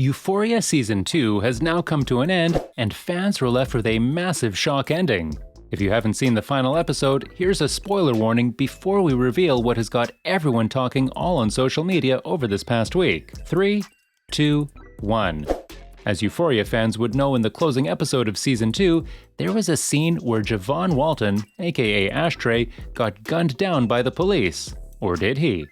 Euphoria Season 2 has now come to an end, and fans were left with a massive shock ending. If you haven't seen the final episode, here's a spoiler warning before we reveal what has got everyone talking all on social media over this past week. 3, 2, 1. As Euphoria fans would know, in the closing episode of Season 2, there was a scene where Javon Walton, aka Ashtray, got gunned down by the police. Or did he?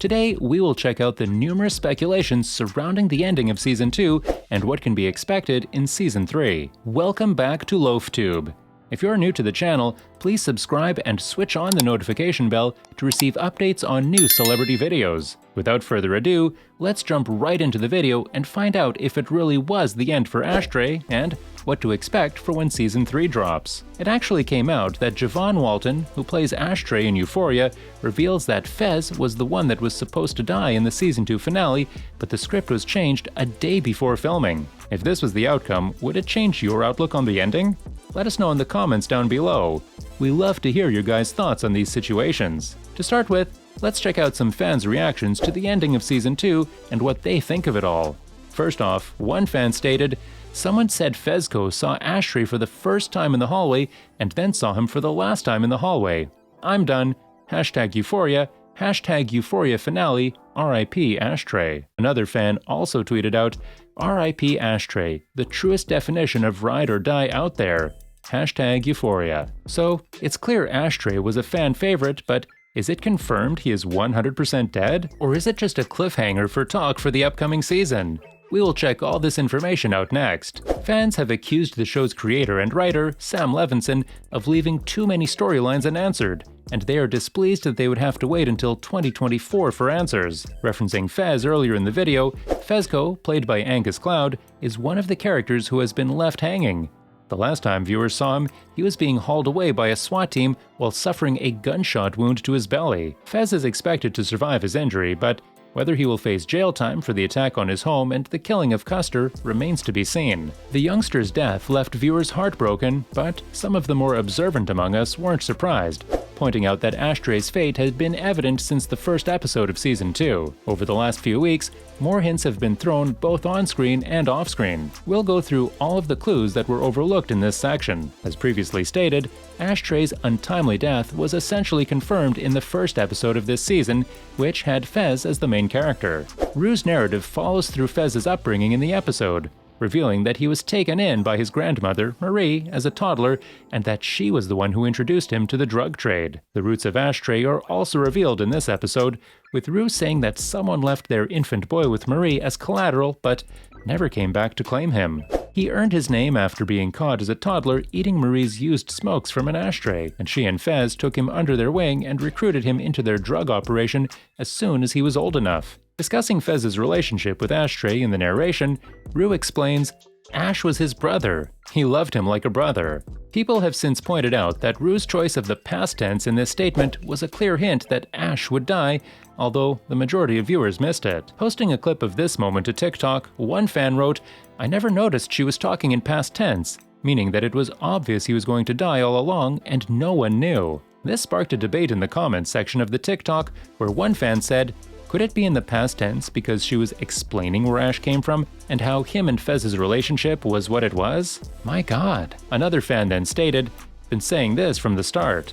Today, we will check out the numerous speculations surrounding the ending of Season 2 and what can be expected in Season 3. Welcome back to Loaf Tube. If you're new to the channel, please subscribe and switch on the notification bell to receive updates on new celebrity videos. Without further ado, let's jump right into the video and find out if it really was the end for Ashtray and what to expect for when Season 3 drops. It actually came out that Javon Walton, who plays Ashtray in Euphoria, reveals that Fez was the one that was supposed to die in the Season 2 finale, but the script was changed a day before filming. If this was the outcome, would it change your outlook on the ending? Let us know in the comments down below. We love to hear your guys' thoughts on these situations. To start with, let's check out some fans' reactions to the ending of Season 2 and what they think of it all. First off, one fan stated, "Someone said Fezco saw Ashtray for the first time in the hallway and then saw him for the last time in the hallway. I'm done. #Euphoria, #Euphoria finale, RIP Ashtray." Another fan also tweeted out, "RIP Ashtray, the truest definition of ride or die out there. #Euphoria." So, it's clear Ashtray was a fan favorite, but is it confirmed he is 100% dead? Or is it just a cliffhanger for talk for the upcoming season? We will check all this information out next. Fans have accused the show's creator and writer, Sam Levinson, of leaving too many storylines unanswered, and they are displeased that they would have to wait until 2024 for answers. Referencing Fez earlier in the video, Fezco, played by Angus Cloud, is one of the characters who has been left hanging. The last time viewers saw him, he was being hauled away by a SWAT team while suffering a gunshot wound to his belly. Fez is expected to survive his injury, but whether he will face jail time for the attack on his home and the killing of Custer remains to be seen. The youngster's death left viewers heartbroken, but some of the more observant among us weren't surprised, pointing out that Ashtray's fate had been evident since the first episode of Season 2. Over the last few weeks, more hints have been thrown both on-screen and off-screen. We'll go through all of the clues that were overlooked in this section. As previously stated, Ashtray's untimely death was essentially confirmed in the first episode of this season, which had Fez as the main character. Rue's narrative follows through Fez's upbringing in the episode, revealing that he was taken in by his grandmother, Marie, as a toddler, and that she was the one who introduced him to the drug trade. The roots of Ashtray are also revealed in this episode, with Rue saying that someone left their infant boy with Marie as collateral, but never came back to claim him. He earned his name after being caught as a toddler eating Marie's used smokes from an ashtray, and she and Fez took him under their wing and recruited him into their drug operation as soon as he was old enough. Discussing Fez's relationship with Ashtray in the narration, Rue explains, "Ash was his brother. He loved him like a brother." People have since pointed out that Rue's choice of the past tense in this statement was a clear hint that Ash would die, although the majority of viewers missed it. Posting a clip of this moment to TikTok, one fan wrote, "I never noticed she was talking in past tense," meaning that it was obvious he was going to die all along and no one knew. This sparked a debate in the comments section of the TikTok, where one fan said, could it be in the past tense because she was explaining where Ash came from and how him and Fez's relationship was what it was? My god. Another fan then stated, "Been saying this from the start."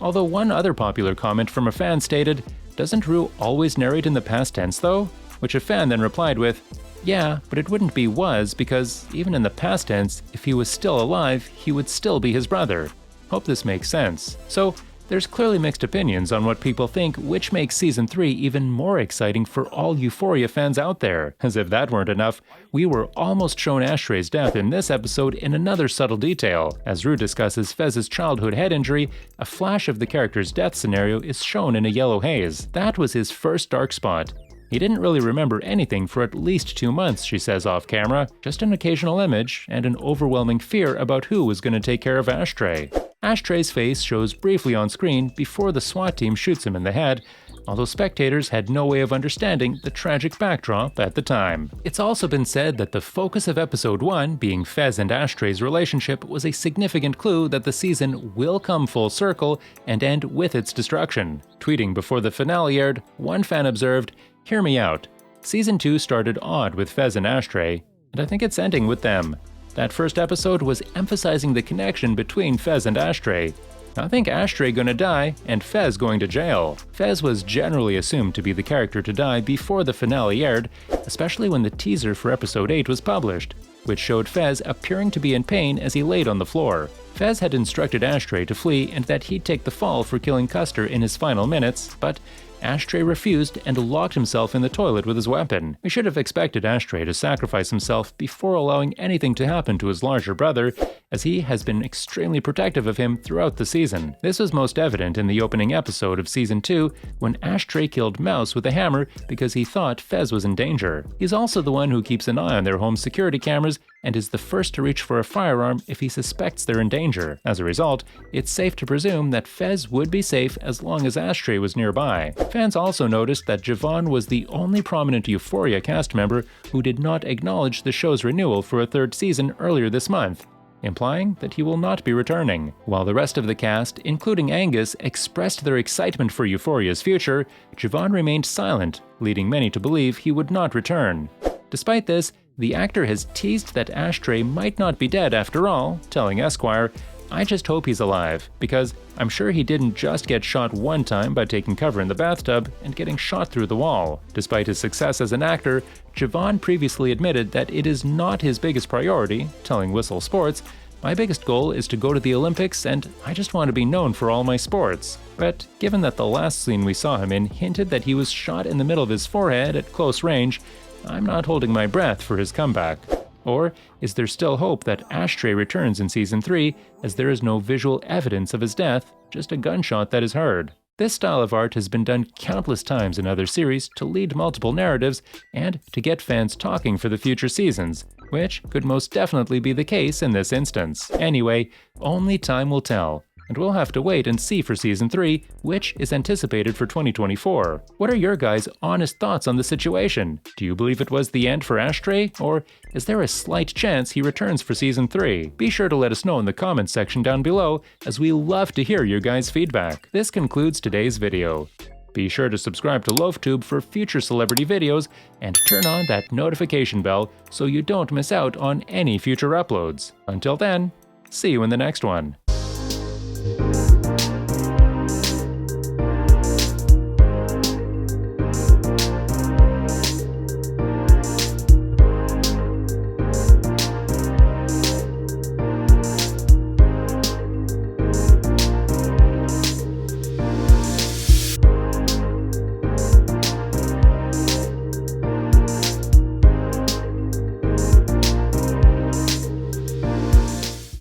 Although one other popular comment from a fan stated, "Doesn't Rue always narrate in the past tense though?" Which a fan then replied with, "Yeah, but it wouldn't be was because even in the past tense, if he was still alive, he would still be his brother." Hope this makes sense. So, there's clearly mixed opinions on what people think, which makes Season 3 even more exciting for all Euphoria fans out there. As if that weren't enough, we were almost shown Ashtrays death in this episode in another subtle detail. As Rue discusses Fez's childhood head injury, a flash of the character's death scenario is shown in a yellow haze. That was his first dark spot. He didn't really remember anything for at least 2 months, she says off camera, just an occasional image and an overwhelming fear about who was going to take care of Ashtray. Ashtray's face shows briefly on screen before the SWAT team shoots him in the head, although spectators had no way of understanding the tragic backdrop at the time. It's also been said that the focus of Episode 1, being Fez and Ashtray's relationship, was a significant clue that the season will come full circle and end with its destruction. Tweeting before the finale aired, one fan observed, "Hear me out. Season 2 started odd with Fez and Ashtray, and I think it's ending with them. That first episode was emphasizing the connection between Fez and Ashtray. I think Ashtray gonna die and Fez going to jail. Fez was generally assumed to be the character to die before the finale aired, especially when the teaser for episode 8 was published, which showed Fez appearing to be in pain as he laid on the floor. Fez had instructed Ashtray to flee and that he'd take the fall for killing Custer in his final minutes, but Ashtray refused and locked himself in the toilet with his weapon. We should have expected Ashtray to sacrifice himself before allowing anything to happen to his larger brother, as he has been extremely protective of him throughout the season. This was most evident in the opening episode of Season 2 when Ashtray killed Mouse with a hammer because he thought Fez was in danger. He's also the one who keeps an eye on their home security cameras and is the first to reach for a firearm if he suspects they're in danger. As a result, it's safe to presume that Fez would be safe as long as Ashtray was nearby. Fans also noticed that Javon was the only prominent Euphoria cast member who did not acknowledge the show's renewal for a third season earlier this month, implying that he will not be returning. While the rest of the cast, including Angus, expressed their excitement for Euphoria's future, Javon remained silent, leading many to believe he would not return. Despite this, the actor has teased that Ashtray might not be dead after all, telling Esquire, "I just hope he's alive, because I'm sure he didn't just get shot one time by taking cover in the bathtub and getting shot through the wall." Despite his success as an actor, Javon previously admitted that it is not his biggest priority, telling Whistle Sports, "My biggest goal is to go to the Olympics and I just want to be known for all my sports." But given that the last scene we saw him in hinted that he was shot in the middle of his forehead at close range, I'm not holding my breath for his comeback. Or is there still hope that Ashtray returns in Season 3, as there is no visual evidence of his death, just a gunshot that is heard? This style of art has been done countless times in other series to lead multiple narratives and to get fans talking for the future seasons, which could most definitely be the case in this instance. Anyway, only time will tell, and we'll have to wait and see for Season 3, which is anticipated for 2024. What are your guys' honest thoughts on the situation? Do you believe it was the end for Ashtray, or is there a slight chance he returns for Season 3? Be sure to let us know in the comments section down below, as we love to hear your guys' feedback. This concludes today's video. Be sure to subscribe to LoafTube for future celebrity videos and turn on that notification bell so you don't miss out on any future uploads. Until then, see you in the next one.